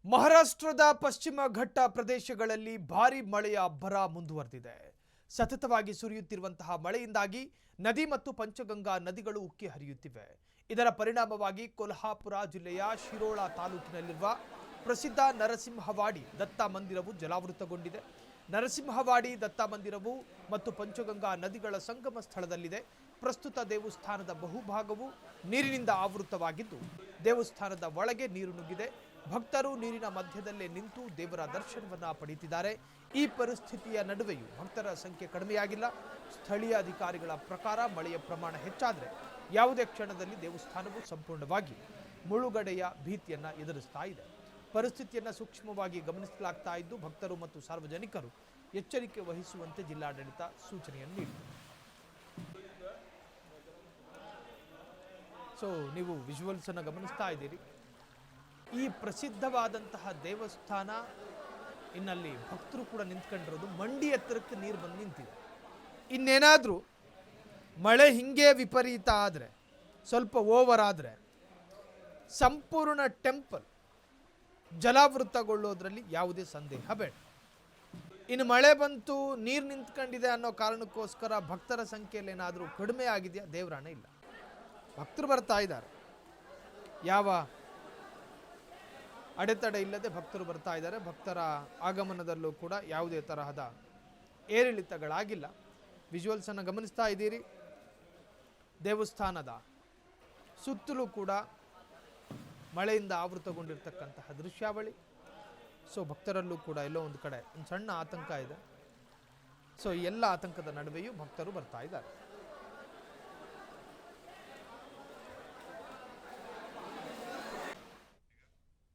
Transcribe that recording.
ಮಹಾರಾಷ್ಟ್ರದ ಪಶ್ಚಿಮ ಘಟ್ಟ ಪ್ರದೇಶಗಳಲ್ಲಿ ಭಾರೀ ಮಳೆಯ ಅಬ್ಬರ ಮುಂದುವರೆದಿದೆ. ಸತತವಾಗಿ ಸುರಿಯುತ್ತಿರುವಂತಹ ಮಳೆಯಿಂದಾಗಿ ನದಿ ಮತ್ತು ಪಂಚಗಂಗಾ ನದಿಗಳು ಉಕ್ಕಿ ಹರಿಯುತ್ತಿವೆ. ಇದರ ಪರಿಣಾಮವಾಗಿ ಕೊಲ್ಹಾಪುರ ಜಿಲ್ಲೆಯ ಶಿರೋಳ ತಾಲೂಕಿನಲ್ಲಿರುವ ಪ್ರಸಿದ್ಧ ನರಸಿಂಹವಾಡಿ ದತ್ತ ಮಂದಿರವು ಜಲಾವೃತಗೊಂಡಿದೆ. ನರಸಿಂಹವಾಡಿ ದತ್ತ ಮಂದಿರವು ಮತ್ತು ಪಂಚಗಂಗಾ ನದಿಗಳ ಸಂಗಮ ಸ್ಥಳದಲ್ಲಿದೆ. ಪ್ರಸ್ತುತ ದೇವಸ್ಥಾನದ ಬಹುಭಾಗವು ನೀರಿನಿಂದ ಆವೃತವಾಗಿದ್ದು ದೇವಸ್ಥಾನದ ಒಳಗೆ ನೀರು ನುಗ್ಗಿದೆ. ಭಕ್ತರು ನೀರಿನ ಮಧ್ಯದಲ್ಲೇ ನಿಂತು ದೇವರ ದರ್ಶನವನ್ನ ಪಡೆಯುತ್ತಿದ್ದಾರೆ. ಈ ಪರಿಸ್ಥಿತಿಯ ನಡುವೆಯೂ ಭಕ್ತರ ಸಂಖ್ಯೆ ಕಡಿಮೆಯಾಗಿಲ್ಲ. ಸ್ಥಳೀಯ ಅಧಿಕಾರಿಗಳ ಪ್ರಕಾರ ಮಳೆಯ ಪ್ರಮಾಣ ಹೆಚ್ಚಾದರೆ ಯಾವುದೇ ಕ್ಷಣದಲ್ಲಿ ದೇವಸ್ಥಾನವು ಸಂಪೂರ್ಣವಾಗಿ ಮುಳುಗಡೆಯ ಭೀತಿಯನ್ನ ಎದುರಿಸ್ತಾ ಇದೆ. ಪರಿಸ್ಥಿತಿಯನ್ನು ಸೂಕ್ಷ್ಮವಾಗಿ ಗಮನಿಸಲಾಗ್ತಾ ಇದ್ದು ಭಕ್ತರು ಮತ್ತು ಸಾರ್ವಜನಿಕರು ಎಚ್ಚರಿಕೆ ವಹಿಸುವಂತೆ ಜಿಲ್ಲಾಡಳಿತ ಸೂಚನೆಯನ್ನು ನೀಡಿದೆ. ನೀವು ವಿಜುವಲ್ಸ್ ಅನ್ನು ಗಮನಿಸ್ತಾ ಇದ್ದೀರಿ. ಈ ಪ್ರಸಿದ್ಧವಾದಂತಹ ದೇವಸ್ಥಾನ ಇನ್ನಲ್ಲಿ ಭಕ್ತರು ಕೂಡ ನಿಂತ್ಕೊಂಡಿರೋದು ಮಂಡಿ ಎತ್ತರಕ್ಕೆ ನೀರು ಬಂದು ನಿಂತಿದೆ. ಇನ್ನೇನಾದರೂ ಮಳೆ ಹಿಂಗೆ ವಿಪರೀತ ಆದರೆ, ಸ್ವಲ್ಪ ಓವರ್ ಆದರೆ ಸಂಪೂರ್ಣ ಟೆಂಪಲ್ ಜಲಾವೃತಗೊಳ್ಳೋದ್ರಲ್ಲಿ ಯಾವುದೇ ಸಂದೇಹ ಬೇಡ. ಇನ್ನು ಮಳೆ ಬಂತು, ನೀರು ನಿಂತ್ಕೊಂಡಿದೆ ಅನ್ನೋ ಕಾರಣಕ್ಕೋಸ್ಕರ ಭಕ್ತರ ಸಂಖ್ಯೆಯಲ್ಲಿ ಏನಾದರೂ ಕಡಿಮೆ ಆಗಿದೆಯಾ? ದೇವರಾಣ ಇಲ್ಲ. ಭಕ್ತರು ಬರ್ತಾ ಇದ್ದಾರೆ. ಯಾವ ಅಡೆತಡೆ ಇಲ್ಲದೆ ಭಕ್ತರು ಬರ್ತಾ ಇದ್ದಾರೆ. ಭಕ್ತರ ಆಗಮನದಲ್ಲೂ ಕೂಡ ಯಾವುದೇ ತರಹದ ಏರಿಳಿತಗಳಾಗಿಲ್ಲ. ವಿಜುವಲ್ಸ್ ಅನ್ನು ಗಮನಿಸ್ತಾ ಇದ್ದೀರಿ. ದೇವಸ್ಥಾನದ ಸುತ್ತಲೂ ಕೂಡ ಮಳೆಯಿಂದ ಆವೃತಗೊಂಡಿರ್ತಕ್ಕಂತಹ ದೃಶ್ಯಾವಳಿ. ಭಕ್ತರಲ್ಲೂ ಕೂಡ ಎಲ್ಲೋ ಒಂದು ಕಡೆ ಒಂದು ಸಣ್ಣ ಆತಂಕ ಇದೆ. ಈ ಎಲ್ಲ ಆತಂಕದ ನಡುವೆಯೂ ಭಕ್ತರು ಬರ್ತಾ ಇದ್ದಾರೆ.